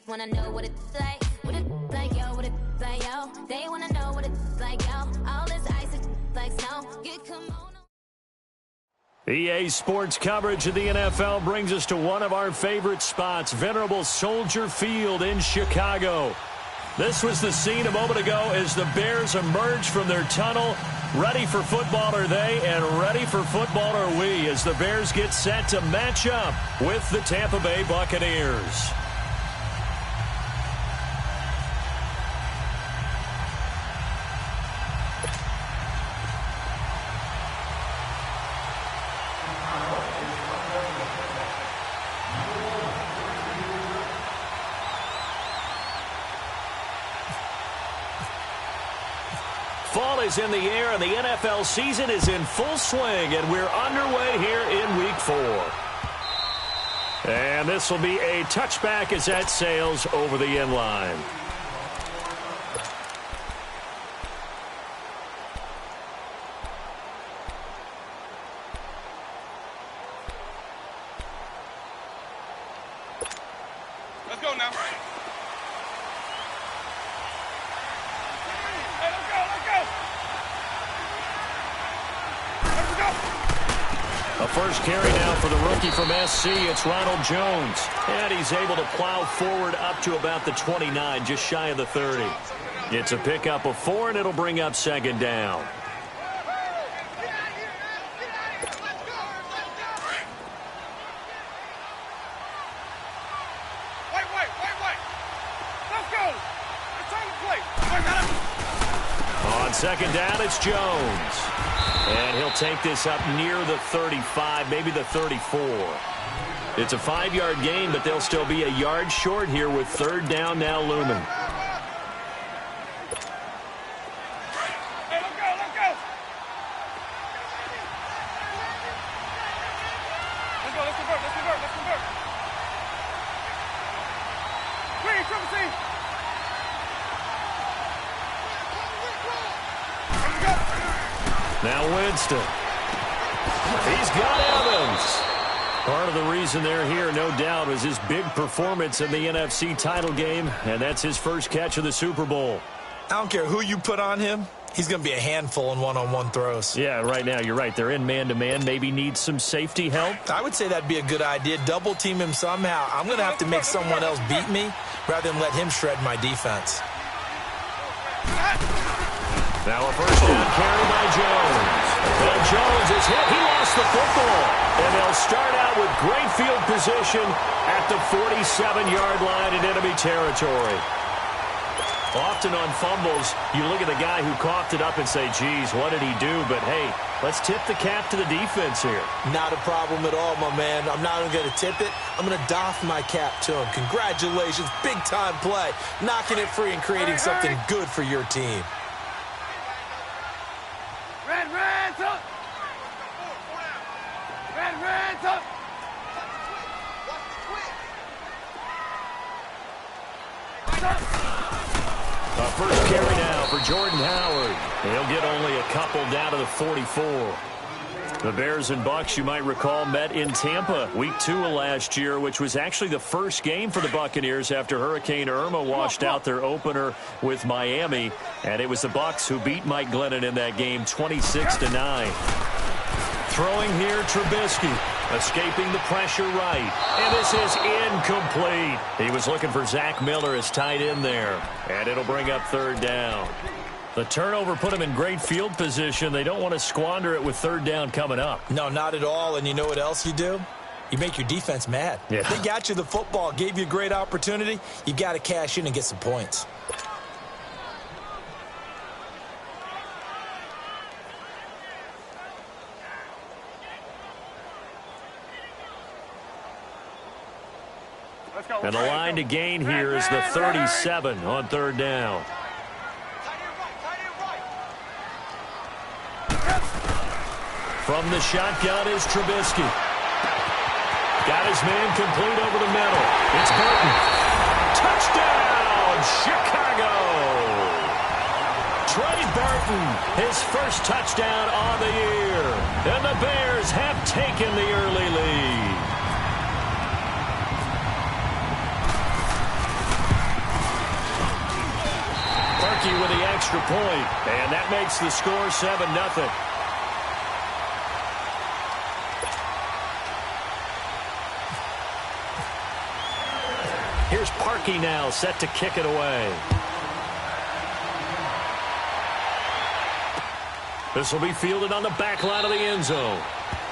wanna know what it's like, yo, what it's like, yo. They wanna know what it's like, yo. All this ice is like snow. Get kimono. EA Sports coverage of the NFL brings us to one of our favorite spots, venerable Soldier Field in Chicago. This was the scene a moment ago as the Bears emerged from their tunnel. Ready for football are they, and ready for football are we as the Bears get set to match up with the Tampa Bay Buccaneers. Fall is in the air, and the NFL season is in full swing, and we're underway here in Week 4. And this will be a touchback as that sails over the end line. Let's go now. A first carry now for the rookie from SC. It's Ronald Jones. And he's able to plow forward up to about the 29, just shy of the 30. It's a pickup of 4, and it'll bring up second down. Wait. Let's go. It's time to play. On second down, it's Jones. And he'll take this up near the 35, maybe the 34. It's a 5-yard gain, but they'll still be a yard short here with third down now looming. Hey, let's go. Let's convert. Green, triple C. Now Winston. He's got Evans. Part of the reason they're here, no doubt, was his big performance in the NFC title game, and that's his first catch of the Super Bowl. I don't care who you put on him. He's going to be a handful in one-on-one throws. Yeah, right now, you're right. They're in man-to-man. Maybe need some safety help. I would say that'd be a good idea. Double team him somehow. I'm going to have to make someone else beat me rather than let him shred my defense. Now a first down carry by Jones. Well, Jones is hit. He lost the football. And they'll start out with great field position at the 47-yard line in enemy territory. Often on fumbles, you look at the guy who coughed it up and say, geez, what did he do? But, hey, let's tip the cap to the defense here. Not a problem at all, my man. I'm not even going to tip it. I'm going to doff my cap to him. Congratulations. Big-time play. Knocking it free and creating something good for your team. Red, up. Red, up. A first carry now for Jordan Howard. He'll get only a couple down to the 44. The Bears and Bucs, you might recall, met in Tampa week 2 of last year, which was actually the first game for the Buccaneers after Hurricane Irma washed out their opener with Miami. And it was the Bucs who beat Mike Glennon in that game 26-9. Throwing here, Trubisky. Escaping the pressure right. And this is incomplete. He was looking for Zach Miller as tight end there. And it'll bring up third down. The turnover put him in great field position. They don't want to squander it with third down coming up. No, not at all. And you know what else you do? You make your defense mad. Yeah. They got you the football, gave you a great opportunity. You got to cash in and get some points. And the line to gain here is the 37 on third down. From the shotgun is Trubisky. Got his man complete over the middle. It's Burton. Touchdown, Chicago! Trey Burton, his first touchdown on the year. And the Bears have taken the early lead. extra point, and that makes the score 7-0. Here's Parkey now, set to kick it away. This will be fielded on the back line of the end zone.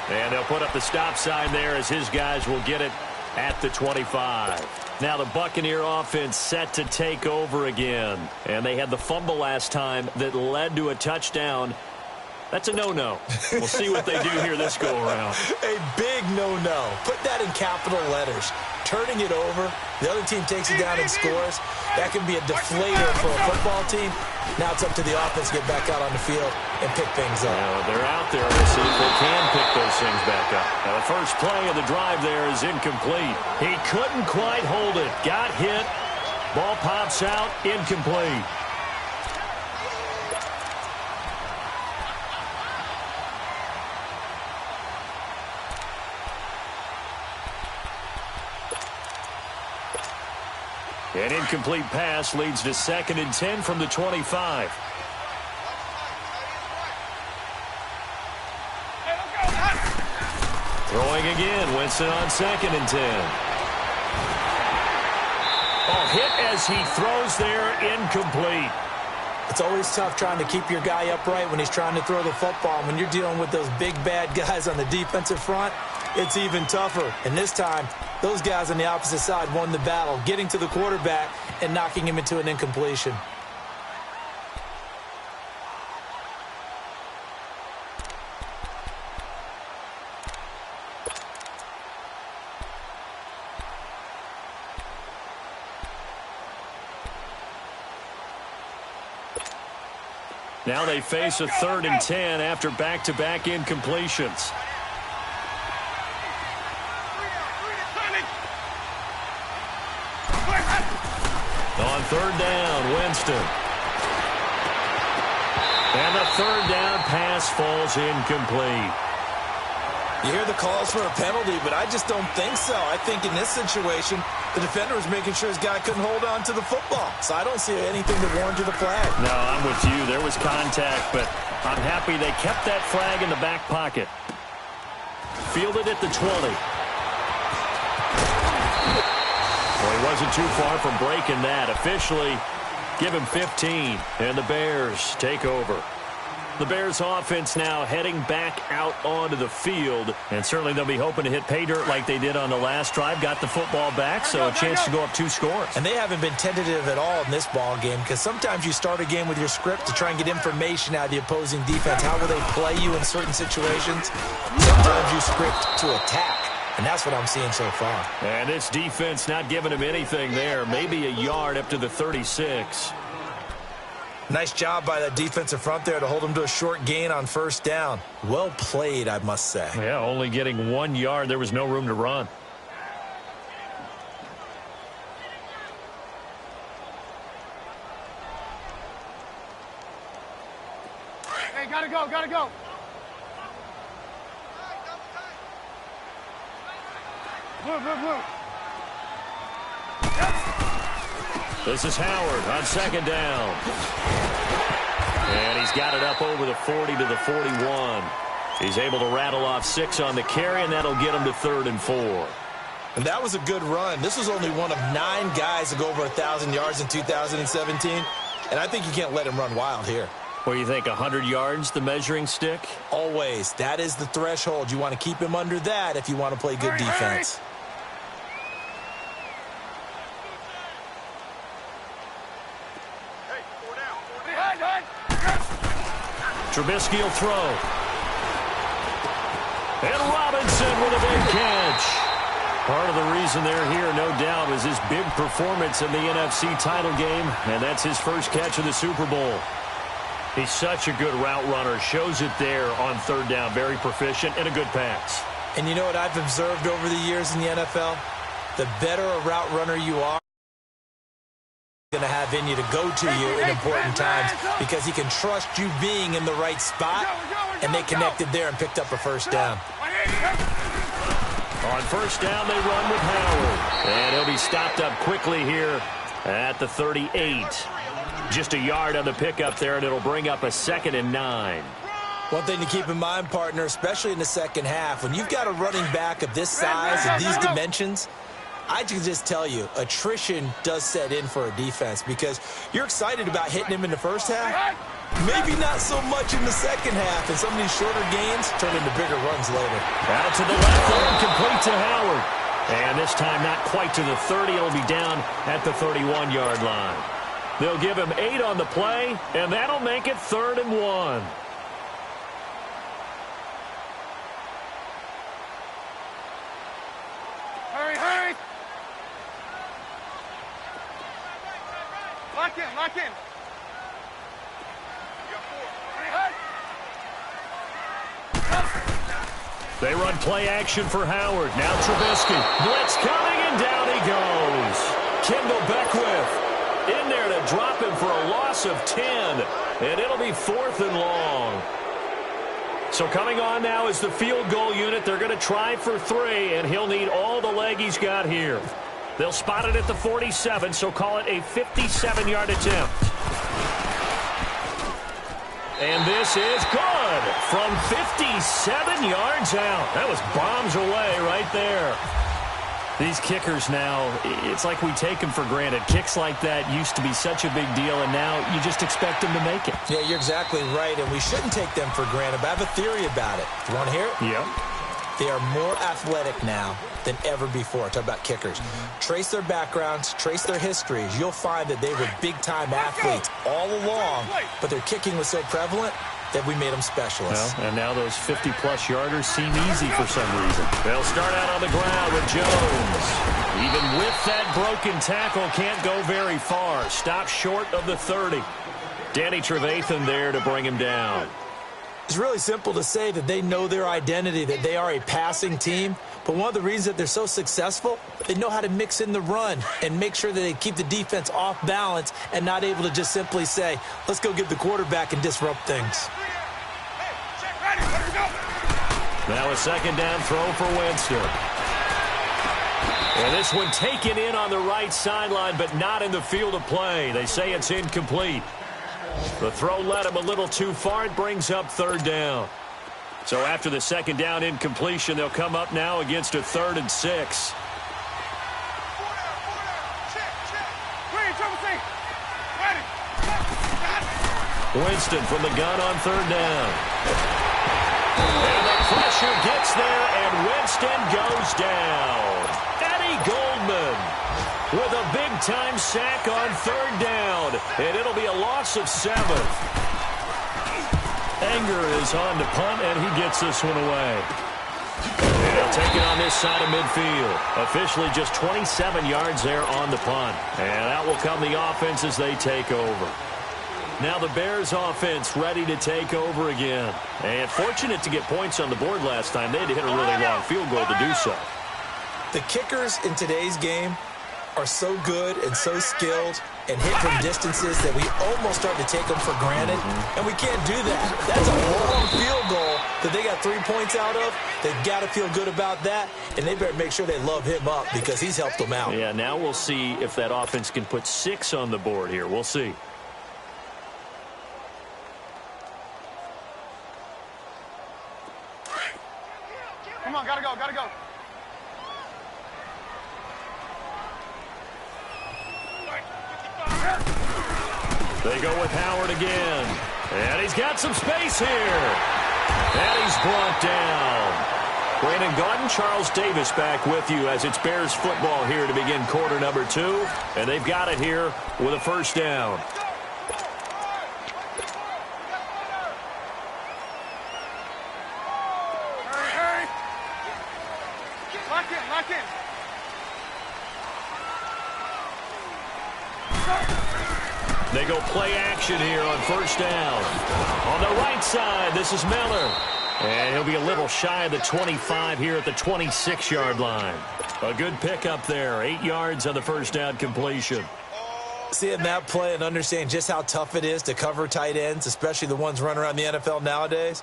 And they'll put up the stop sign there as his guys will get it at the 25. Now the Buccaneer offense set to take over again. And they had the fumble last time that led to a touchdown. That's a no-no. We'll see what they do here this go-around. A big no-no. Put that in capital letters. Turning it over, the other team takes it down and scores. That can be a deflator for a football team. Now it's up to the offense to get back out on the field and pick things up. They're out there. We'll see if they can pick those things back up. Now the first play of the drive there is incomplete. He couldn't quite hold it. Got hit. Ball pops out. Incomplete. An incomplete pass leads to 2nd and 10 from the 25. Throwing again. Winston on 2nd and 10. Oh, hit as he throws there. Incomplete. It's always tough trying to keep your guy upright when he's trying to throw the football. When you're dealing with those big, bad guys on the defensive front, it's even tougher. And this time, those guys on the opposite side won the battle, getting to the quarterback and knocking him into an incompletion. Now they face a 3rd and 10 after back-to-back incompletions. On 3rd down, Winston. And the 3rd down pass falls incomplete. You hear the calls for a penalty, but I just don't think so. I think in this situation, the defender was making sure his guy couldn't hold on to the football. So I don't see anything that warranted a flag. No, I'm with you. There was contact, but I'm happy they kept that flag in the back pocket. Fielded at the 20. Well, he wasn't too far from breaking that. Officially, give him 15, and the Bears take over. The Bears offense now heading back out onto the field, and certainly they'll be hoping to hit pay dirt like they did on the last drive. Got the football back, so a chance to go up 2 scores. And they haven't been tentative at all in this ball game, because sometimes you start a game with your script to try and get information out of the opposing defense. How will they play you in certain situations? Sometimes you script to attack. And that's what I'm seeing so far. And this defense not giving him anything there. Maybe a yard up to the 36. Nice job by that defensive front there to hold him to a short gain on 1st down. Well played, I must say. Yeah, only getting 1 yard. There was no room to run. Hey, gotta go, gotta go. Move, move, move. This is Howard on 2nd down. And he's got it up over the 40 to the 41. He's able to rattle off 6 on the carry, and that'll get him to 3rd and 4. And that was a good run. This was only one of 9 guys to go over 1,000 yards in 2017. And I think you can't let him run wild here. What do you think, 100 yards, the measuring stick? Always. That is the threshold. You want to keep him under that if you want to play good defense. Trubisky will throw. And Robinson with a big catch. Part of the reason they're here, no doubt, is his big performance in the NFC title game, and that's his first catch of the Super Bowl. He's such a good route runner. Shows it there on 3rd down. Very proficient and a good pass. And you know what I've observed over the years in the NFL? The better a route runner you are, going to have in you to go to you in important times because he can trust you being in the right spot, and they connected there and picked up a 1st down. On 1st down, they run with Howard. And he'll be stopped up quickly here at the 38. Just a yard on the pickup there, and it'll bring up a 2nd and 9. One thing to keep in mind, partner, especially in the second half, when you've got a running back of this size and these dimensions, I can just tell you, attrition does set in for a defense because you're excited about hitting him in the first half. Maybe not so much in the second half, and some of these shorter gains turn into bigger runs later. Out to the left there, complete to Howard. And this time not quite to the 30. It'll be down at the 31-yard line. They'll give him 8 on the play, and that'll make it 3rd and 1. Hurry, hurry. Lock in, lock in. They run play action for Howard. Now Trubisky. Blitz coming, and down he goes. Kendall Beckwith in there to drop him for a loss of 10. And it'll be 4th and long. So coming on now is the field goal unit. They're going to try for 3, and he'll need all the leg he's got here. They'll spot it at the 47, so call it a 57-yard attempt. And this is good from 57 yards out. That was bombs away right there. These kickers now, it's like we take them for granted. Kicks like that used to be such a big deal, and now you just expect them to make it. Yeah, you're exactly right, and we shouldn't take them for granted, but I have a theory about it. You want to hear it? Yeah. They are more athletic now than ever before. Talk about kickers. Trace their backgrounds, trace their histories. You'll find that they were big-time athletes all along, but their kicking was so prevalent that we made them specialists. Well, and now those 50-plus yarders seem easy for some reason. They'll start out on the ground with Jones. Even with that broken tackle, can't go very far. Stop short of the 30. Danny Trevathan there to bring him down. It's really simple to say that they know their identity, that they are a passing team. But one of the reasons that they're so successful, they know how to mix in the run and make sure that they keep the defense off balance and not able to just simply say, let's go get the quarterback and disrupt things. Now a 2nd down throw for Winston. And this one taken in on the right sideline, but not in the field of play. They say it's incomplete. The throw led him a little too far. It brings up 3rd down. So after the 2nd down incompletion, they'll come up now against a 3rd and 6. Winston from the gun on 3rd down. And the pressure gets there, and Winston goes down. Eddie Goldman with a big-time sack on 3rd down, and it'll be a loss of 7. Anger is on to punt, and he gets this one away. And he'll take it on this side of midfield. Officially just 27 yards there on the punt. And that will come the offense as they take over. Now the Bears offense ready to take over again. And fortunate to get points on the board last time. They had to hit a really long field goal to do so. The kickers in today's game are so good and so skilled and hit from distances that we almost start to take them for granted, and we can't do that. That's a long field goal that they got 3 points out of. They've got to feel good about that, and they better make sure they love him up because he's helped them out. Yeah, now we'll see if that offense can put 6 on the board here. We'll see. Come on, gotta go, gotta go. They go with Howard again. And he's got some space here. And he's brought down. Brandon Gaudin, Charles Davis back with you as it's Bears football here to begin quarter number 2. And they've got it here with a 1st down. Hurry, hurry. Lock in, lock in. They go play action here on 1st down. On the right side, this is Miller. And he'll be a little shy of the 25 here at the 26-yard line. A good pickup there. 8 yards on the 1st down completion. Seeing that play and understanding just how tough it is to cover tight ends, especially the ones running around the NFL nowadays,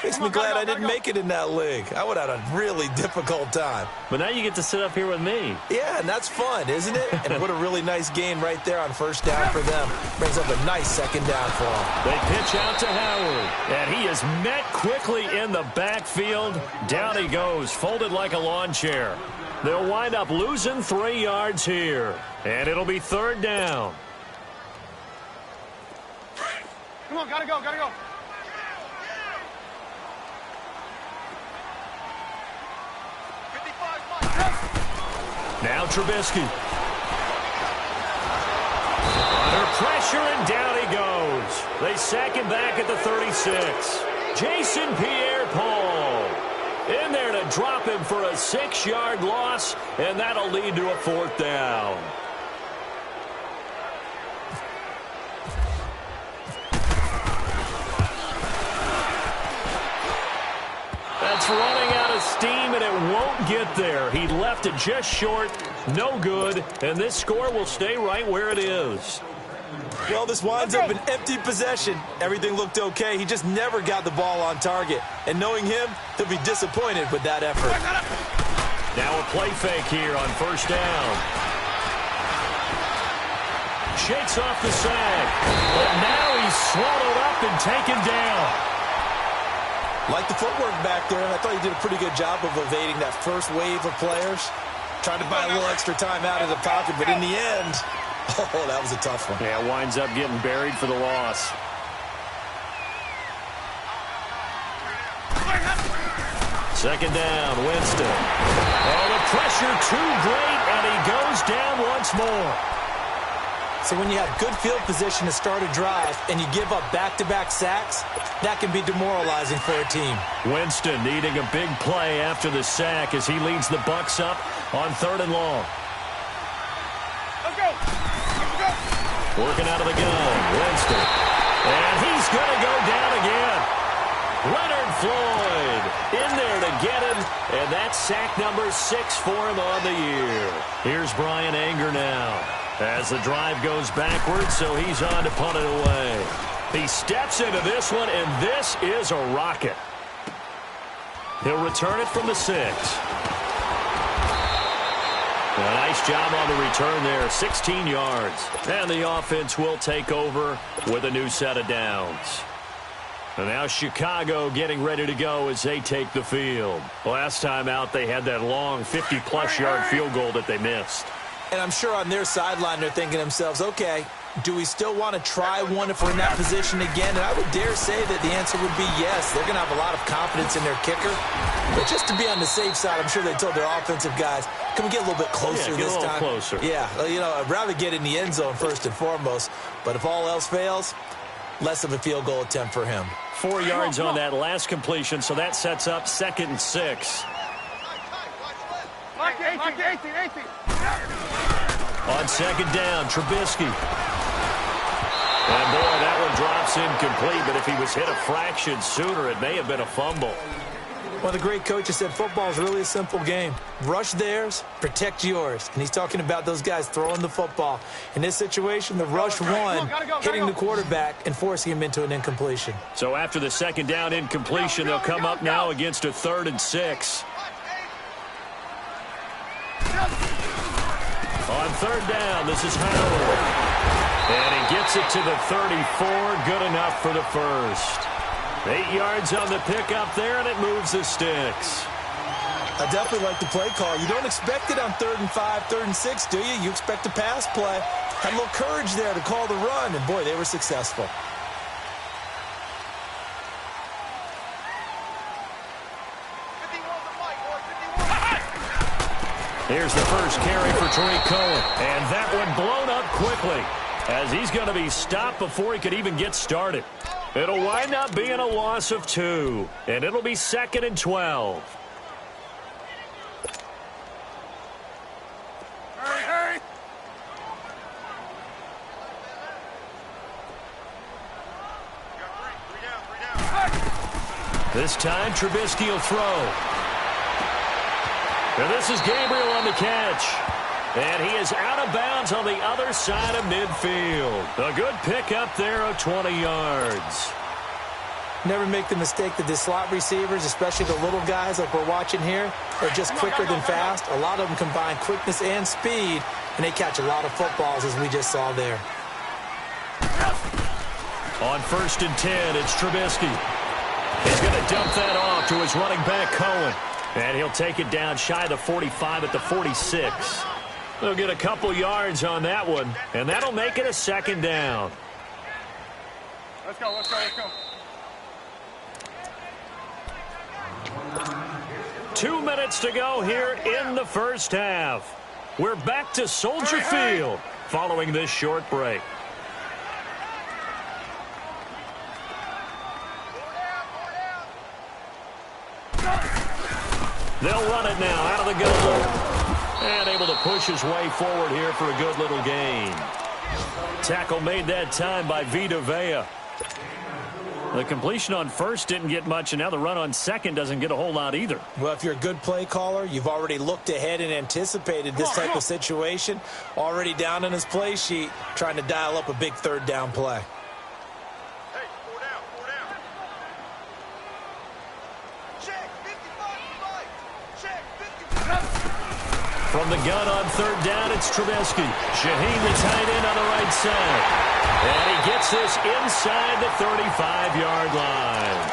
makes me glad I didn't make it in that league. I would have had a really difficult time. But now you get to sit up here with me. Yeah, and that's fun, isn't it? And what a really nice gain right there on first down for them. Brings up a nice second down for them. They pitch out to Howard, and he is met quickly in the backfield. Down he goes, folded like a lawn chair. They'll wind up losing 3 yards here, and it'll be third down. Come on, gotta go, gotta go. Now Trubisky. Under pressure, and down he goes. They sack him back at the 36. Jason Pierre-Paul in there to drop him for a 6-yard loss, and that'll lead to a fourth down. That's running out of steam, and it won't get there. He left it just short, no good, and this score will stay right where it is. Well, this winds up an empty possession. Everything looked okay. He just never got the ball on target. And knowing him, he'll be disappointed with that effort. Now a play fake here on first down. Shakes off the sack. But now he's swallowed up and taken down. Like the footwork back there, and I thought he did a pretty good job of evading that first wave of players. Tried to buy a little extra time out of the pocket, but in the end, oh, that was a tough one. Yeah, winds up getting buried for the loss. Second down, Winston. Oh, the pressure too great, and he goes down once more. So when you have good field position to start a drive and you give up back-to-back sacks, that can be demoralizing for a team. Winston needing a big play after the sack as he leads the Bucs up on 3rd and long. Let's go. Let's go. Working out of the gun, Winston. And he's going to go down again. Leonard Floyd in there to get him, and that's sack number 6 for him on the year. Here's Brian Anger now as the drive goes backwards, so he's on to punt it away. He steps into this one, and this is a rocket. He'll return it from the 6. A nice job on the return there, 16 yards. And the offense will take over with a new set of downs. And now Chicago getting ready to go as they take the field. Last time out, they had that long 50-plus yard field goal that they missed. And I'm sure on their sideline they're thinking to themselves, okay, do we still want to try one if we're in that position again? And I would dare say that the answer would be yes. They're going to have a lot of confidence in their kicker. But just to be on the safe side, I'm sure they told their offensive guys, can we get a little bit closer this time? Get a little closer. Yeah, you know, I'd rather get in the end zone first and foremost. But if all else fails, less of a field goal attempt for him. 4 yards on that last completion, so that sets up 2nd and 6. Lock it, 18. On second down, Trubisky. And boy, that one drops incomplete, but if he was hit a fraction sooner, it may have been a fumble. Well, the great coach said football is really a simple game. Rush theirs, protect yours. And he's talking about those guys throwing the football. In this situation, the rush won, hitting the quarterback and forcing him into an incompletion. So after the second down incompletion, they'll come up now against a 3rd and 6. On 3rd down, this is Howard. And he gets it to the 34, good enough for the first. 8 yards on the pickup there, and it moves the sticks. I definitely like the play call. You don't expect it on 3rd and 5, 3rd and 6, do you? You expect a pass play. Had a little courage there to call the run, and boy, they were successful. Here's the first carry for Tariq Cohen, and that one blown up quickly as he's going to be stopped before he could even get started. It'll wind up being a loss of 2, and it'll be 2nd and 12. Hurry. This time, Trubisky will throw. And this is Gabriel on the catch. And he is out of bounds on the other side of midfield. A good pickup there of 20 yards. Never make the mistake that the slot receivers, especially the little guys like we're watching here, are just quicker than fast. A lot of them combine quickness and speed, and they catch a lot of footballs, as we just saw there. On 1st and 10, it's Trubisky. He's going to dump that off to his running back, Cohen. And he'll take it down shy of the 45 at the 46. They'll get a couple yards on that one, and that'll make it a 2nd down. Let's go, let's go, let's go. 2 minutes to go here in the first half. We're back to Soldier Field following this short break. They'll run it now out of the gun. And able to push his way forward here for a good little gain. Tackle made that time by Vita Vea. The completion on 1st didn't get much, and now the run on 2nd doesn't get a whole lot either. Well, if you're a good play caller, you've already looked ahead and anticipated this type of situation. Already down in his play sheet, trying to dial up a big 3rd down play. Hey, 4 down, 4 down. Check, 55, check, 55. From the gun on 3rd down, it's Trubisky. Shaheen, the tight end, on the right side. And he gets this inside the 35-yard line.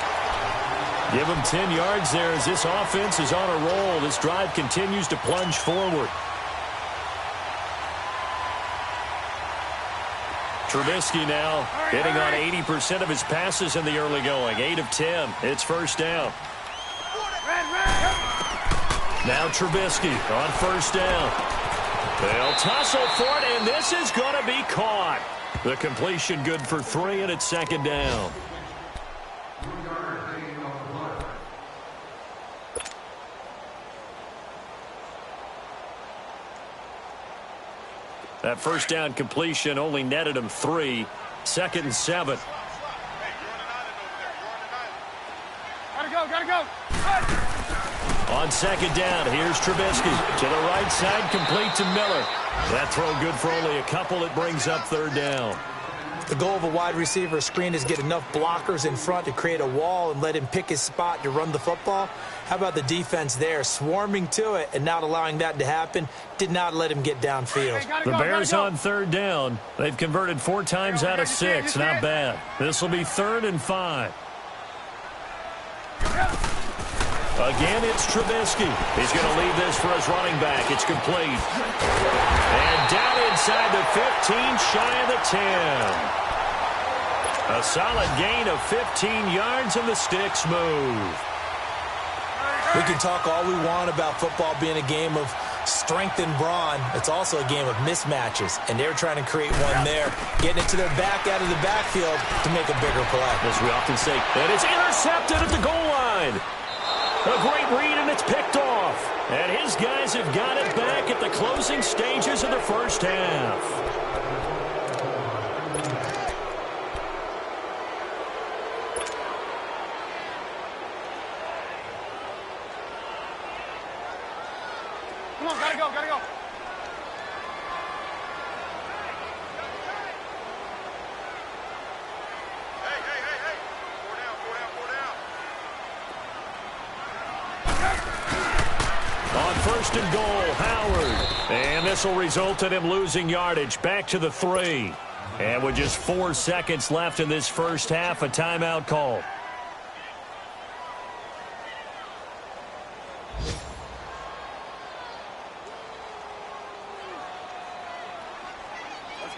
Give him 10 yards there as this offense is on a roll. This drive continues to plunge forward. Trubisky now hitting on 80% of his passes in the early going. 8 of 10. It's 1st down. Now Trubisky on 1st down. They'll tussle for it, and this is going to be caught. The completion good for 3, and it's 2nd down. That 1st down completion only netted him 3. 2nd and 7. Gotta go. On 2nd down, here's Trubisky. To the right side, complete to Miller. That throw good for only a couple. It brings up 3rd down. The goal of a wide receiver screen is get enough blockers in front to create a wall and let him pick his spot to run the football. How about the defense there, swarming to it and not allowing that to happen? Did not let him get downfield. The Bears on 3rd down. They've converted 4 times out of 6. Not bad. This will be 3rd and 5. Again, it's Trubisky. He's going to leave this for his running back. It's complete. And down inside the 15, shy of the 10. A solid gain of 15 yards, and the sticks move. We can talk all we want about football being a game of strength and brawn. It's also a game of mismatches, and they're trying to create one there, getting it to their back out of the backfield to make a bigger play. As we often say, and it's intercepted at the goal line. A great read, and it's picked off. And his guys have got it back at the closing stages of the first half. Come on, gotta go. Hey. 4 down. On 1st and goal, Howard. And this will result in him losing yardage back to the 3. And with just 4 seconds left in this first half, a timeout call.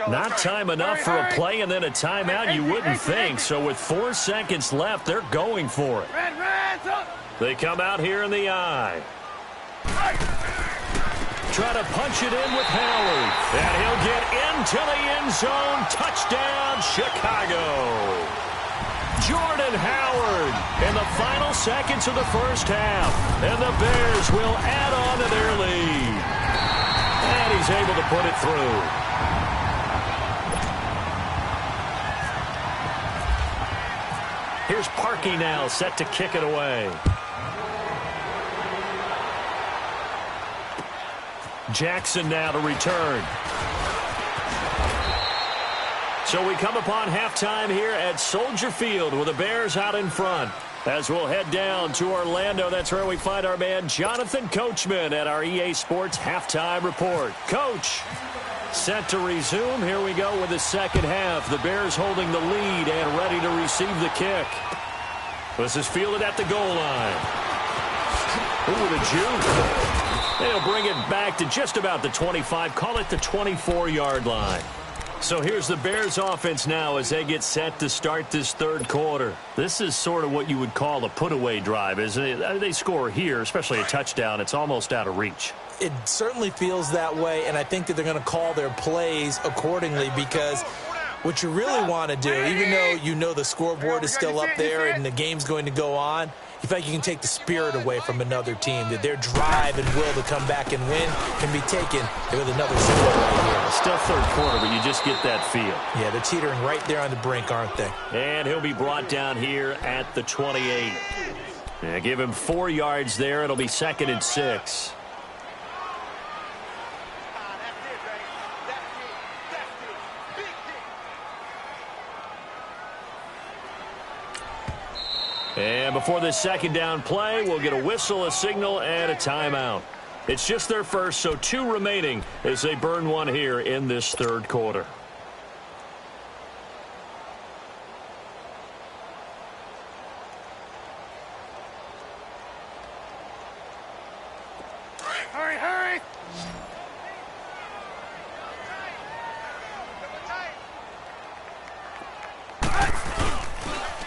Not time enough for a play and then a timeout, you wouldn't think. So with 4 seconds left, they're going for it. They come out here in the eye. Try to punch it in with Howard. And he'll get into the end zone. Touchdown, Chicago. Jordan Howard in the final seconds of the first half. And the Bears will add on to their lead. And he's able to put it through. Here's Parkey now, set to kick it away. Jackson now to return. So we come upon halftime here at Soldier Field with the Bears out in front. As we'll head down to Orlando, that's where we find our man Jonathan Coachman at our EA Sports Halftime Report. Coach, set to resume. Here we go with the second half. The Bears holding the lead and ready to receive the kick. This is fielded at the goal line. Ooh, the juke. They'll bring it back to just about the 25, call it the 24-yard line. So here's the Bears offense now as they get set to start this third quarter. This is sort of what you would call a put-away drive, isn't it? They score here, especially a touchdown. It's almost out of reach. It certainly feels that way, and I think that they're going to call their plays accordingly because what you really want to do, even though you know the scoreboard is still up there and the game's going to go on, you feel like you can take the spirit away from another team, that their drive and will to come back and win can be taken with another score right here. Still third quarter, but you just get that feel. Yeah, they're teetering right there on the brink, aren't they? And he'll be brought down here at the 28. Yeah, give him 4 yards there. It'll be 2nd and 6. And before this second down play, we'll get a whistle, a signal, and a timeout. It's just their first, so 2 remaining as they burn one here in this third quarter. Hurry, hurry!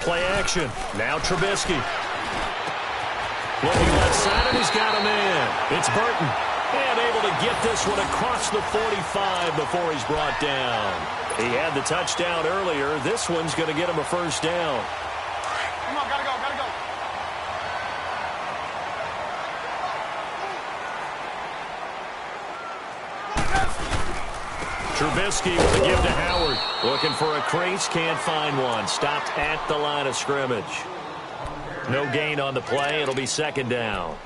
Play action. Now Trubisky. Looking left side, and he's got a man. It's Burton. And able to get this one across the 45 before he's brought down. He had the touchdown earlier. This one's going to get him a first down. Come on, gotta go, gotta go. Trubisky with a give to Howard. Looking for a crease, can't find one. Stopped at the line of scrimmage. No gain on the play. It'll be second down.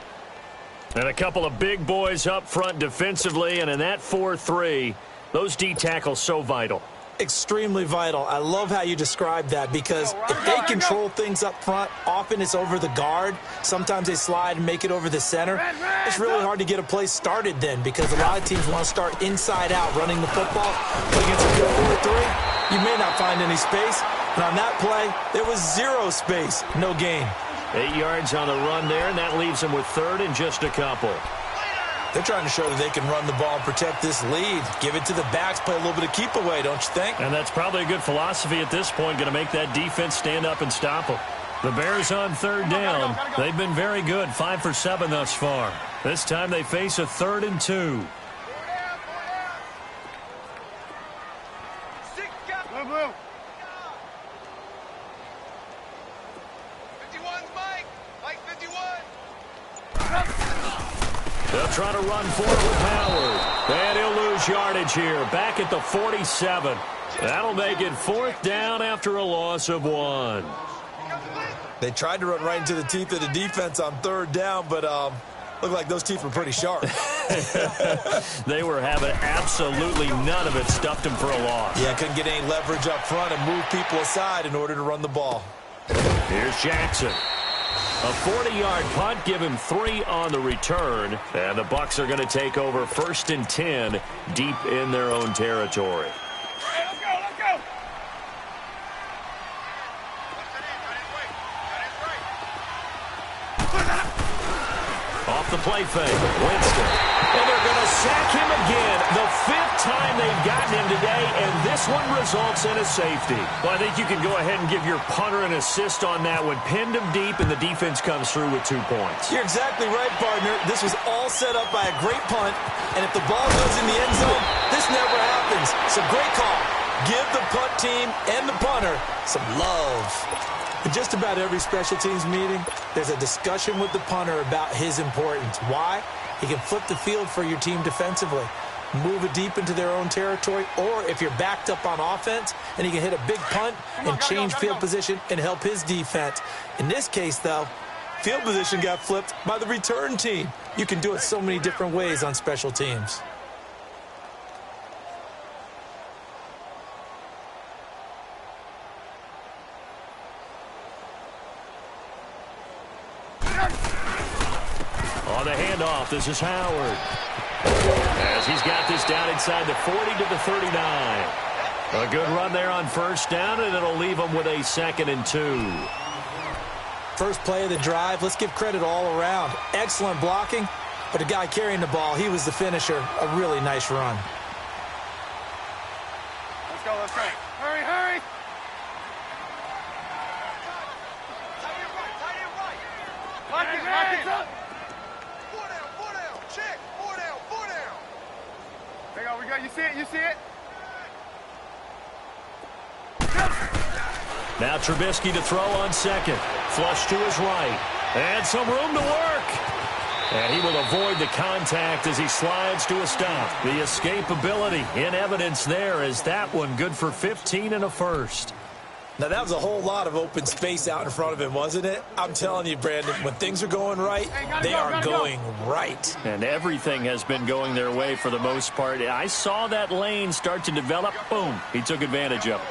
And a couple of big boys up front defensively, and in that 4-3, those D tackles so vital. Extremely vital. I love how you describe that because if they control things up front, often it's over the guard. Sometimes they slide and make it over the center. It's really hard to get a play started then because a lot of teams want to start inside out running the football. But against a 4-3, you may not find any space. And on that play, there was 0 space. No gain. 8 yards on the run there, and that leaves them with 3rd and just a couple. They're trying to show that they can run the ball and protect this lead. Give it to the backs, play a little bit of keep away, don't you think? And that's probably a good philosophy at this point, going to make that defense stand up and stop them. The Bears on 3rd down. They've been very good, 5 for 7 thus far. This time they face a 3rd and 2. Blue, blue. 51's Mike. Mike 51. They'll try to run for it with Howard. And he'll lose yardage here. Back at the 47. That'll make it 4th down after a loss of 1. They tried to run right into the teeth of the defense on 3rd down, but looked like those teeth were pretty sharp. They were having absolutely none of it. Stuffed them for a loss. Yeah, couldn't get any leverage up front and move people aside in order to run the ball. Here's Jackson. A 40-yard punt, give him 3 on the return. And the Bucs are going to take over 1st and 10 deep in their own territory. Hey, let's go, let's go. Off the play fake, Winston. And they're going to sack him again. The 5th time they've gotten him today, and this one results in a safety. Well, I think you can go ahead and give your punter an assist on that one. Pinned him deep, and the defense comes through with 2 points. You're exactly right, partner. This was all set up by a great punt, and if the ball goes in the end zone, this never happens. So great call. Give the punt team and the punter some love. In just about every special teams meeting, there's a discussion with the punter about his importance. Why? He can flip the field for your team defensively, move it deep into their own territory, or if you're backed up on offense, and he can hit a big punt and change field position and help his defense. In this case, though, field position got flipped by the return team. You can do it so many different ways on special teams. On the handoff, this is Howard. As he's got this down inside the 40 to the 39. A good run there on first down, and it'll leave him with a 2nd and 2. First play of the drive, let's give credit all around. Excellent blocking, but the guy carrying the ball, he was the finisher. A really nice run. Let's go, let's go. Hurry, hurry. Lock it up. 4 down, check. 4 down. There we go, you see it, you see it? Now Trubisky to throw on second. Flush to his right. And some room to work. And he will avoid the contact as he slides to a stop. The escapability in evidence there as that one good for 15 and a first. Now, that was a whole lot of open space out in front of him, wasn't it? I'm telling you, Brandon, when things are going right, they are going right. And everything has been going their way for the most part. I saw that lane start to develop. Boom. He took advantage of it.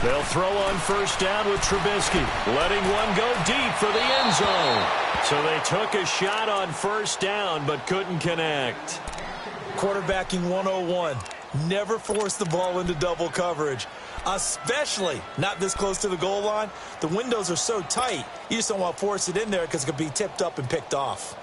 They'll throw on first down with Trubisky, letting one go deep for the end zone. So they took a shot on first down but couldn't connect. Quarterbacking 101. Never force the ball into double coverage, especially not this close to the goal line. The windows are so tight, you just don't want to force it in there because it could be tipped up and picked off.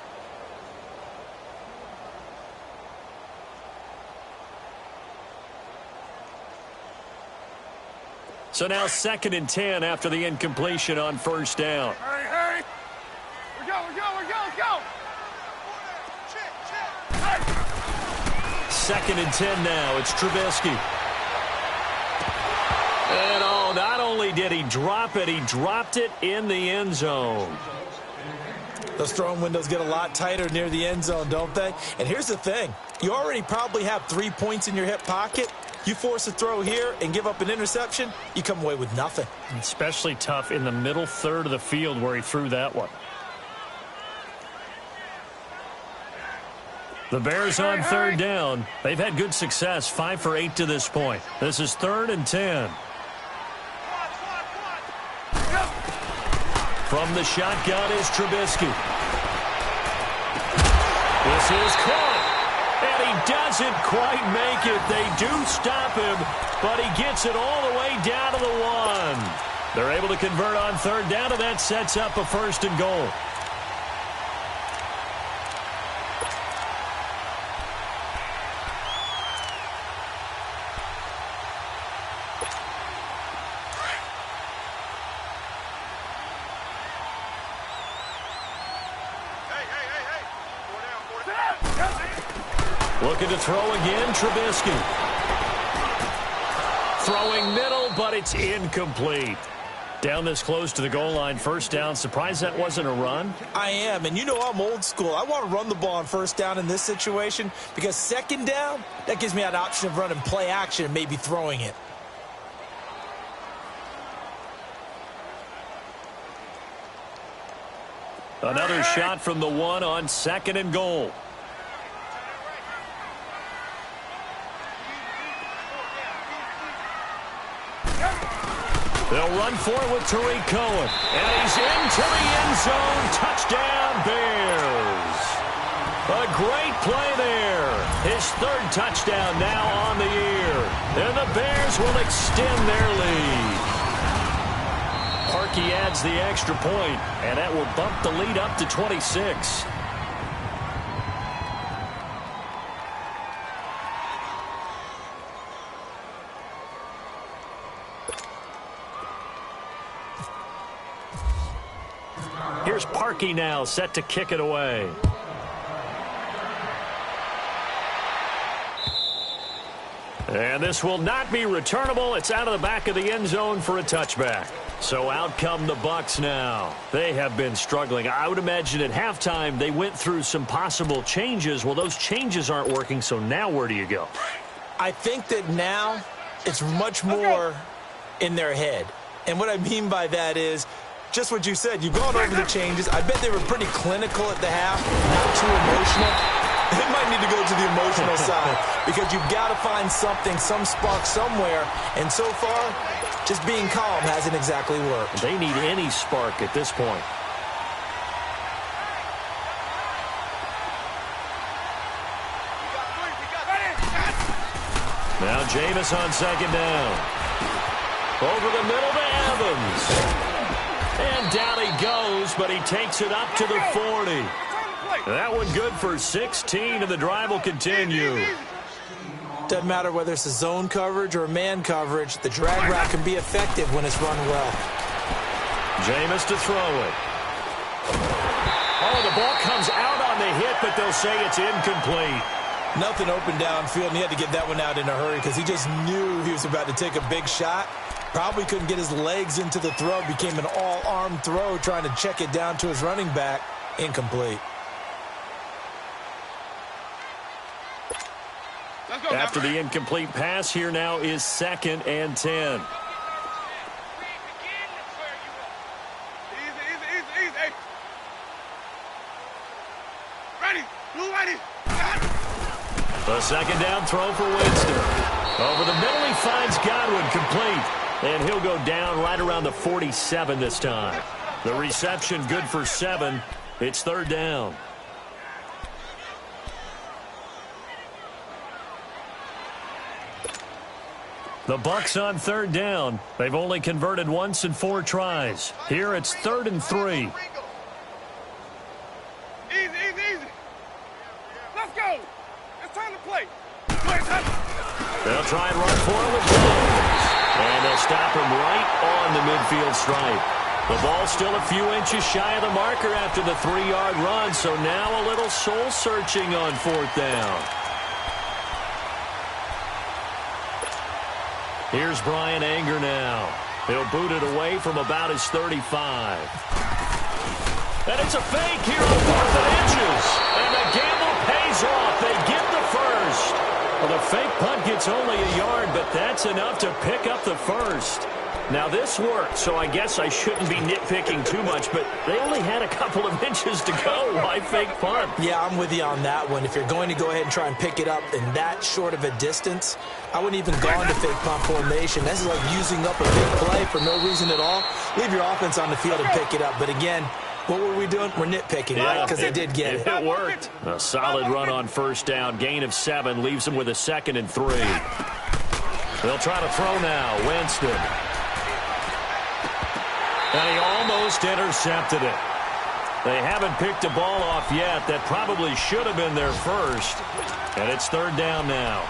So now 2nd and 10 after the incompletion on first down. Hurry, hurry. We're go, let's go. Check. 2nd and 10 now. It's Trubisky. And not only did he drop it, he dropped it in the end zone. Those throwing windows get a lot tighter near the end zone, don't they? And here's the thing. You already probably have 3 points in your hip pocket. You force a throw here and give up an interception, you come away with nothing. Especially tough in the middle third of the field where he threw that one. The Bears on third down. They've had good success, 5 for 8 to this point. This is 3rd and 10. From the shotgun is Trubisky. This is caught. And he doesn't quite make it. They do stop him, but he gets it all the way down to the 1. They're able to convert on third down, and that sets up a 1st and goal. Looking to throw again, Trubisky. Throwing middle, but it's incomplete. Down this close to the goal line, first down. Surprised that wasn't a run? I am, and you know I'm old school. I want to run the ball on first down in this situation because 2nd down, that gives me that option of running play action and maybe throwing it. Another shot from the 1 on 2nd and goal. They'll run for it with Tariq Cohen. And he's into the end zone. Touchdown, Bears. A great play there. His 3rd touchdown now on the year. And the Bears will extend their lead. Parkey adds the extra point, and that will bump the lead up to 26. Here's Parkey now, set to kick it away. And this will not be returnable. It's out of the back of the end zone for a touchback. So out come the Bucs now. They have been struggling. I would imagine at halftime they went through some possible changes. Well, those changes aren't working, so now where do you go? I think that now it's much more in their head. And what I mean by that is just what you said. You've gone over the changes. I bet they were pretty clinical at the half, not too emotional. They might need to go to the emotional side because you've got to find something, some spark somewhere. And so far, just being calm hasn't exactly worked. They need any spark at this point. Now Jameis on second down. Over the middle to Evans. And down he goes, but he takes it up to the 40. That one good for 16, and the drive will continue. Doesn't matter whether it's a zone coverage or man coverage. The drag route can be effective when it's run well. Jameis to throw it. Oh, the ball comes out on the hit, but they'll say it's incomplete. Nothing open downfield, and he had to get that one out in a hurry because he just knew he was about to take a big shot. Probably couldn't get his legs into the throw. Became an all-arm throw trying to check it down to his running back. Incomplete. After the incomplete pass, here now is 2nd and 10. Easy. Ready. Blue ready. The second down throw for Winston. Over the middle, he finds Godwin, complete. And he'll go down right around the 47 this time. The reception good for 7. It's 3rd down. The Bucs on 3rd down. They've only converted once in 4 tries. Here it's 3rd and 3. Easy. Let's go. It's time to play. They'll try and run for him with Jones. And they'll stop him right on the midfield stripe. The ball's still a few inches shy of the marker after the 3-yard run, so now a little soul-searching on 4th down. Here's Brian Anger now. He'll boot it away from about his 35. And it's a fake here on 4th and inches. And the gamble pays off. They get the first. Well, the fake punt gets only a yard, but that's enough to pick up the first. Now, this worked, so I guess I shouldn't be nitpicking too much, but they only had a couple of inches to go. Why fake punt? Yeah, I'm with you on that one. If you're going to go ahead and try and pick it up in that short of a distance, I wouldn't even go into fake punt formation. This is like using up a big play for no reason at all. Leave your offense on the field and pick it up. But again, what were we doing? We're nitpicking, right? Because they did get it. It worked. A solid run on 1st down. Gain of 7 leaves them with a 2nd and 3. They'll try to throw now. Winston. And he almost intercepted it. They haven't picked a ball off yet. That probably should have been their first. And it's 3rd down now.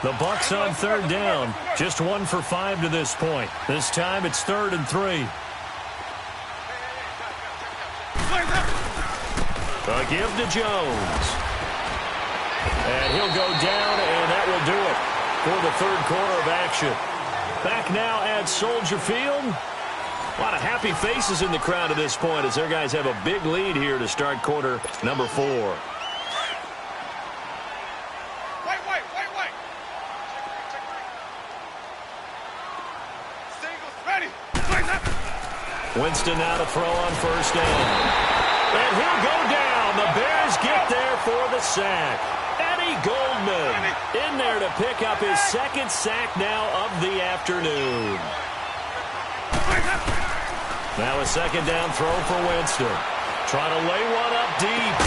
The Bucs on 3rd down. Just 1 for 5 to this point. This time it's 3rd and 3. A give to Jones. And he'll go down, and that will do it for the 3rd quarter of action. Back now at Soldier Field. A lot of happy faces in the crowd at this point as their guys have a big lead here to start quarter number 4. Winston now to throw on 1st down. And he'll go down. The Bears get there for the sack. Eddie Goldman in there to pick up his 2nd sack now of the afternoon. Now a 2nd down throw for Winston. Trying to lay one up deep.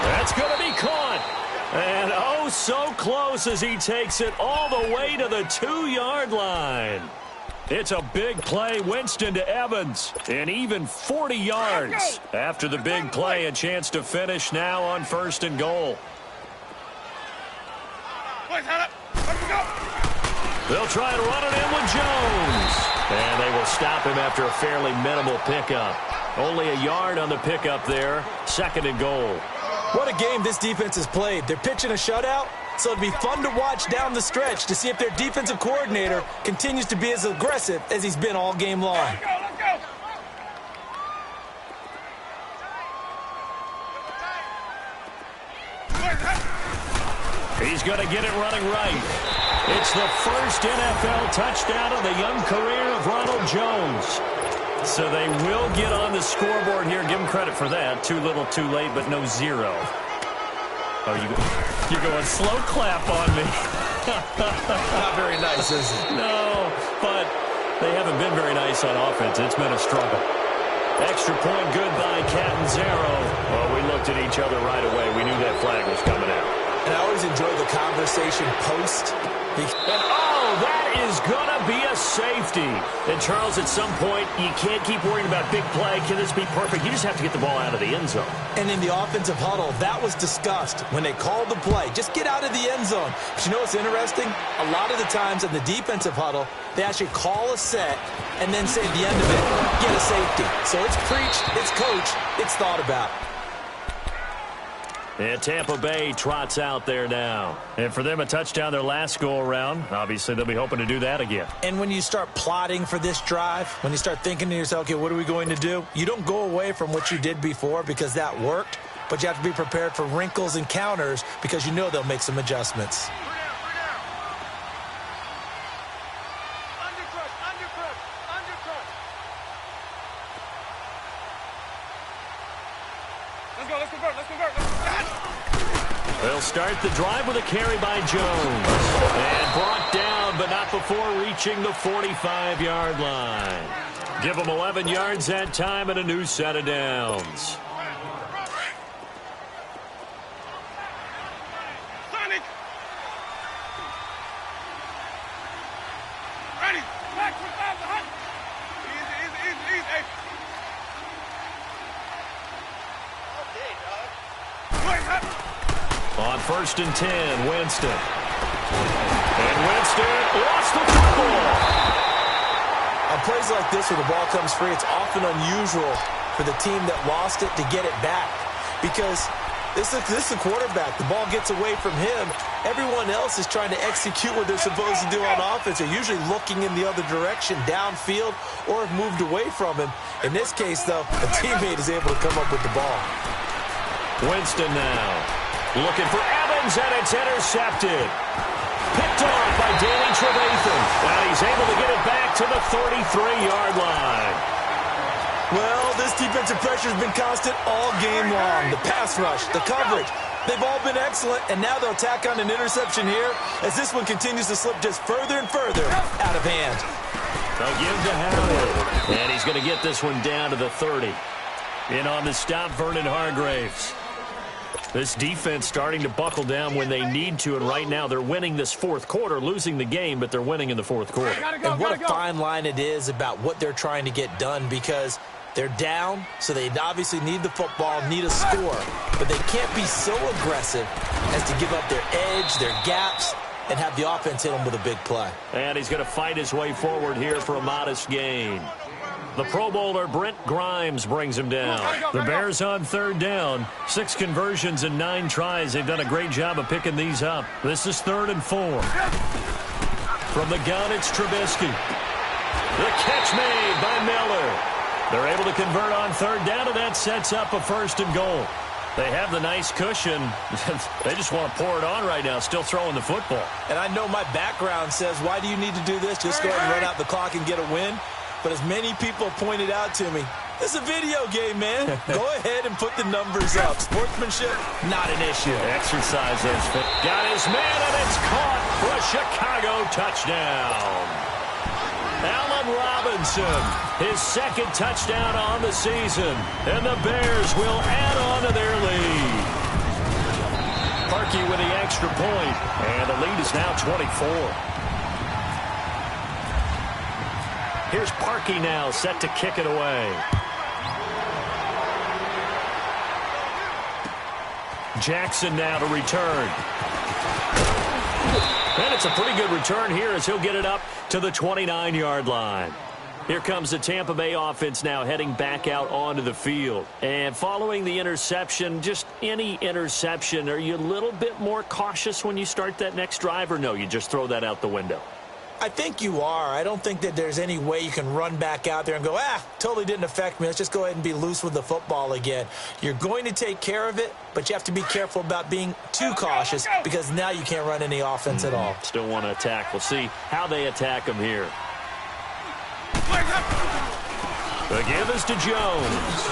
That's going to be caught. And oh, so close as he takes it all the way to the 2-yard line. It's a big play. Winston to Evans. And even 40 yards. After the big play, a chance to finish now on 1st and goal. They'll try and run it in with Jones. And they will stop him after a fairly minimal pickup. Only a yard on the pickup there. 2nd and goal. What a game this defense has played. They're pitching a shutout, so it'll be fun to watch down the stretch to see if their defensive coordinator continues to be as aggressive as he's been all game long. Let's go. He's going to get it running right. It's the first NFL touchdown of the young career of Ronald Jones. So they will get on the scoreboard here. Give him credit for that. Too little, too late, but no 0. Oh, you're going slow clap on me. Not very nice, is it? No, but they haven't been very nice on offense. It's been a struggle. Extra point good by Catanzaro. Well, we look looked at each other right away. We knew that flag was coming out. And I always enjoy the conversation post. And that is going to be a safety. And, Charles, at some point, you can't keep worrying about big play. Can this be perfect? You just have to get the ball out of the end zone. And in the offensive huddle, that was discussed when they called the play. Just get out of the end zone. But you know what's interesting? A lot of the times in the defensive huddle, they actually call a set and then say at the end of it, get a safety. So it's preached, it's coached, it's thought about. And Tampa Bay trots out there now. And for them, a touchdown their last go-around. Obviously, they'll be hoping to do that again. And when you start plotting for this drive, when you start thinking to yourself, okay, what are we going to do? You don't go away from what you did before because that worked, but you have to be prepared for wrinkles and counters because you know they'll make some adjustments. They'll start the drive with a carry by Jones. And brought down, but not before reaching the 45-yard line. Give them 11 yards that time and a new set of downs. Sonic! Ready! Back to the hut! Easy. Okay, dog. Wait, up! On 1st and 10, Winston. And Winston lost the football. On plays like this where the ball comes free, it's often unusual for the team that lost it to get it back because this is the quarterback. The ball gets away from him. Everyone else is trying to execute what they're supposed to do on offense. They're usually looking in the other direction, downfield, or have moved away from him. In this case, though, a teammate is able to come up with the ball. Winston now. Looking for Evans, and it's intercepted. Picked off by Danny Trevathan. And he's able to get it back to the 33-yard line. Well, this defensive pressure has been constant all game long. The pass rush, the coverage, they've all been excellent, and now they'll tack on an interception here as this one continues to slip just further and further out of hand. They'll give to Howard, and he's going to get this one down to the 30. In on the stop, Vernon Hargraves. This defense starting to buckle down when they need to, and right now they're winning this fourth quarter, losing the game, but they're winning in the fourth quarter. And what a fine line it is about what they're trying to get done because they're down, so they obviously need the football, need a score, but they can't be so aggressive as to give up their edge, their gaps, and have the offense hit them with a big play. And he's going to fight his way forward here for a modest gain. The Pro Bowler, Brent Grimes, brings him down. The Bears on 3rd down. 6 conversions and 9 tries. They've done a great job of picking these up. This is 3rd and 4. From the gun, it's Trubisky. The catch made by Miller. They're able to convert on 3rd down, and that sets up a 1st and goal. They have the nice cushion. They just want to pour it on right now, still throwing the football. And I know my background says, why do you need to do this? Just go ahead and run out the clock and get a win. But as many people pointed out to me, this is a video game, man. Go ahead and put the numbers up. Sportsmanship, not an issue. Exercise those feet. Got his man, and it's caught for a Chicago touchdown. Allen Robinson, his 2nd touchdown on the season. And the Bears will add on to their lead. Parkey with the extra point, and the lead is now 24. Here's Parkey now, set to kick it away. Jackson now to return. And it's a pretty good return here as he'll get it up to the 29-yard line. Here comes the Tampa Bay offense now heading back out onto the field. And following the interception, just any interception, are you a little bit more cautious when you start that next drive, or no, you just throw that out the window? I think you are. I don't think that there's any way you can run back out there and go, totally didn't affect me. Let's just go ahead and be loose with the football again. You're going to take care of it, but you have to be careful about being too cautious because now you can't run any offense at all. Still want to attack. We'll see how they attack him here. The give is to Jones.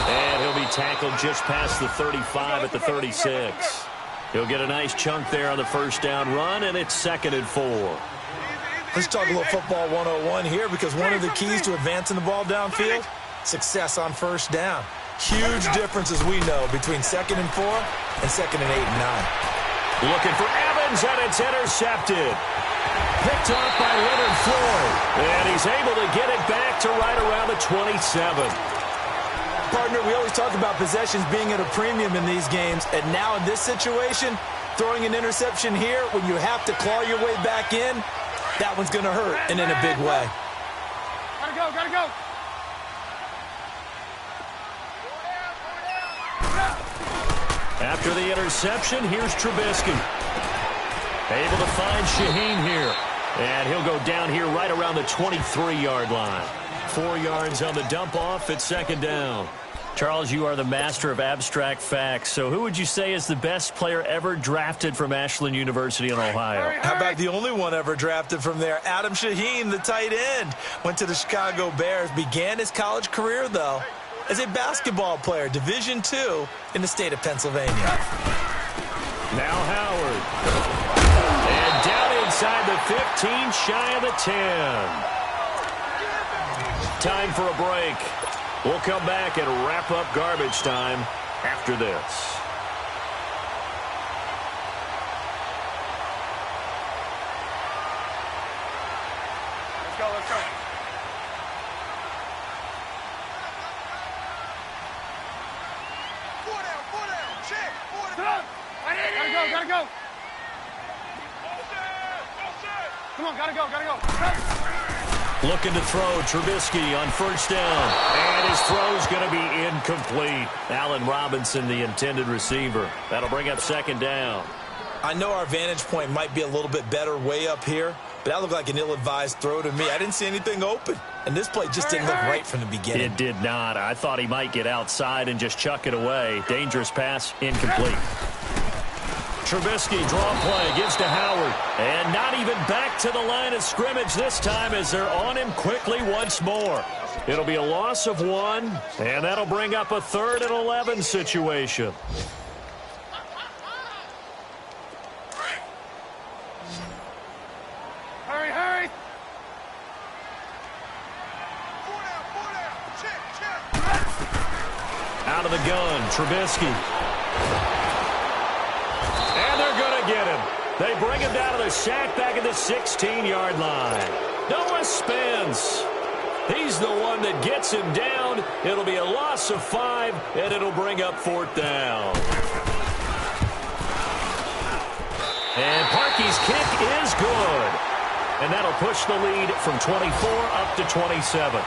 And he'll be tackled just past the 35 at the 36. He'll get a nice chunk there on the 1st down run, and it's 2nd and 4. Let's talk a little football 101 here because one of the keys to advancing the ball downfield, success on 1st down. Huge difference, as we know, between 2nd and 4 and 2nd and 8 and 9. Looking for Evans, and it's intercepted. Picked off by Leonard Floyd. And he's able to get it back to right around the 27. Partner, we always talk about possessions being at a premium in these games, and now in this situation, throwing an interception here when you have to claw your way back in, that one's going to hurt, and in a big way. Gotta go, gotta go. After the interception, here's Trubisky. Able to find Shaheen here. And he'll go down here right around the 23-yard line. 4 yards on the dump-off at 2nd down. Charles, you are the master of abstract facts. So who would you say is the best player ever drafted from Ashland University in Ohio? How about the only one ever drafted from there? Adam Shaheen, the tight end. Went to the Chicago Bears. Began his college career, though, as a basketball player, Division II in the state of Pennsylvania. Now Howard. And down inside the 15, shy of the 10. Time for a break. We'll come back and wrap up garbage time after this. Let's go, let's go. Four down, check, 4 down. Gotta go, gotta go. Come on, gotta go, gotta go. Looking to throw, Trubisky on 1st down. And his throw's going to be incomplete. Allen Robinson, the intended receiver. That'll bring up 2nd down. I know our vantage point might be a little bit better way up here, but that looked like an ill-advised throw to me. I didn't see anything open, and this play just didn't look right from the beginning. It did not. I thought he might get outside and just chuck it away. Dangerous pass, incomplete. Trubisky, draw play, gives to Howard. And not even back to the line of scrimmage this time as they're on him quickly once more. It'll be a loss of 1, and that'll bring up a 3rd and 11 situation. Hurry, hurry. 4 down, check. Out of the gun, Trubisky. And they're going to get him. They bring him down to the sack back at the 16-yard line. Noah Spence. He's the one that gets him down. It'll be a loss of 5, and it'll bring up 4th down. And Parkey's kick is good. And that'll push the lead from 24 up to 27.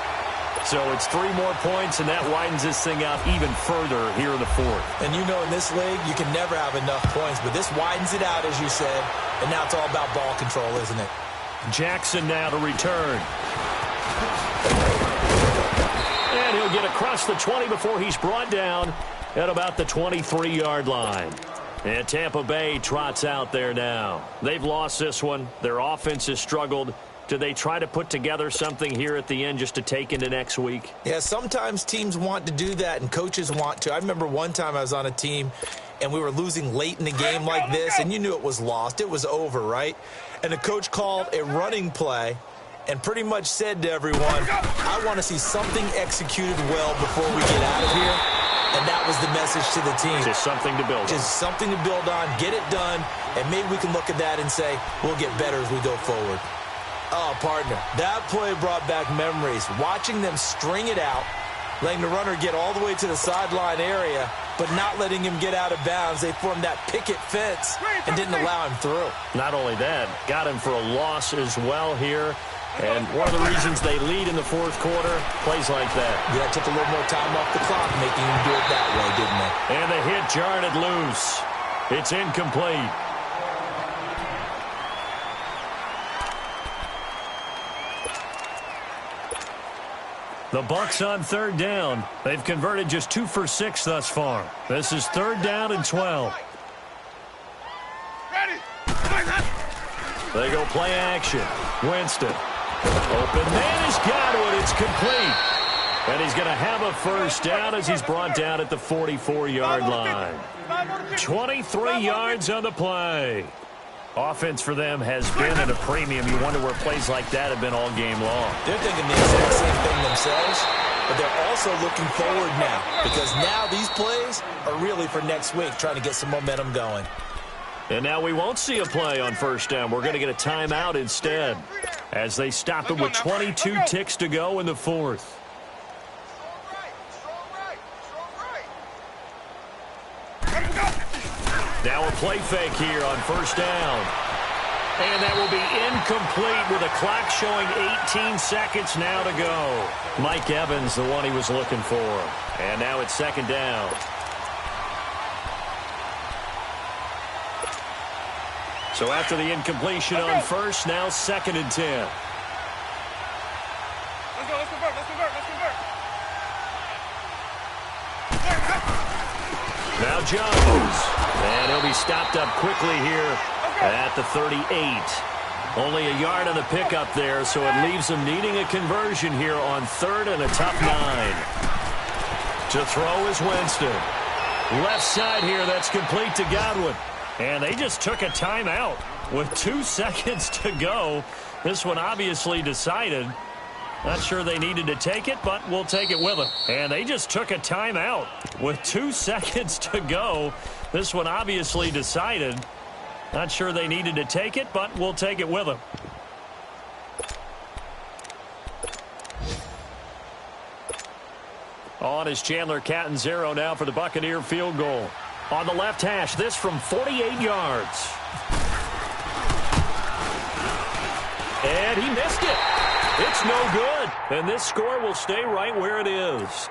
So it's 3 more points, and that widens this thing out even further here in the 4th. And you know in this league, you can never have enough points, but this widens it out, as you said, and now it's all about ball control, isn't it? Jackson now to return. And he'll get across the 20 before he's brought down at about the 23-yard line. And Tampa Bay trots out there now. They've lost this one. Their offense has struggled. Do they try to put together something here at the end just to take into next week? Yeah, sometimes teams want to do that and coaches want to. I remember one time I was on a team and we were losing late in the game like this, and you knew it was lost. It was over, right? And the coach called a running play and pretty much said to everyone, I want to see something executed well before we get out of here. And that was the message to the team. Just something to build on. Just something to build on, get it done, and maybe we can look at that and say, we'll get better as we go forward. Oh, partner, that play brought back memories. Watching them string it out, letting the runner get all the way to the sideline area, but not letting him get out of bounds. They formed that picket fence and didn't allow him through. Not only that, got him for a loss as well here. And one of the reasons they lead in the 4th quarter, plays like that. Yeah, it took a little more time off the clock, making him do it that way, didn't they? And the hit jarred it loose. It's incomplete. The Bucs on 3rd down. They've converted just 2 for 6 thus far. This is 3rd down and 12. Ready. They go play action. Winston. Open man has got it. It's complete. And he's going to have a 1st down as he's brought down at the 44-yard line. 23 yards on the play. Offense for them has been at a premium. You wonder where plays like that have been all game long. They're thinking the exact same thing themselves. but they're also looking forward now because now these plays are really for next week, trying to get some momentum going. And now we won't see a play on first down. We're going to get a timeout instead as they stop it with 22 ticks to go in the fourth. Now a play fake here on first down. And that will be incomplete with a clock showing 18 seconds now to go. Mike Evans, the one he was looking for. And now it's second down. So after the incompletion on first, now second and 10. Let's go, let's convert, let's convert, let's convert. Now Jones. And he'll be stopped up quickly here at the 38. Only a yard on the pickup there, so it leaves him needing a conversion here on third and a tough 9. To throw is Winston. Left side here, that's complete to Godwin. And they just took a timeout with 2 seconds to go. This one obviously decided. Not sure they needed to take it, but we'll take it with them. And they just took a timeout with 2 seconds to go. This one obviously decided. Not sure they needed to take it, but we'll take it with them. On is Chandler Catanzaro now for the Buccaneer field goal. On the left hash, this from 48 yards. And he missed it. It's no good. And this score will stay right where it is.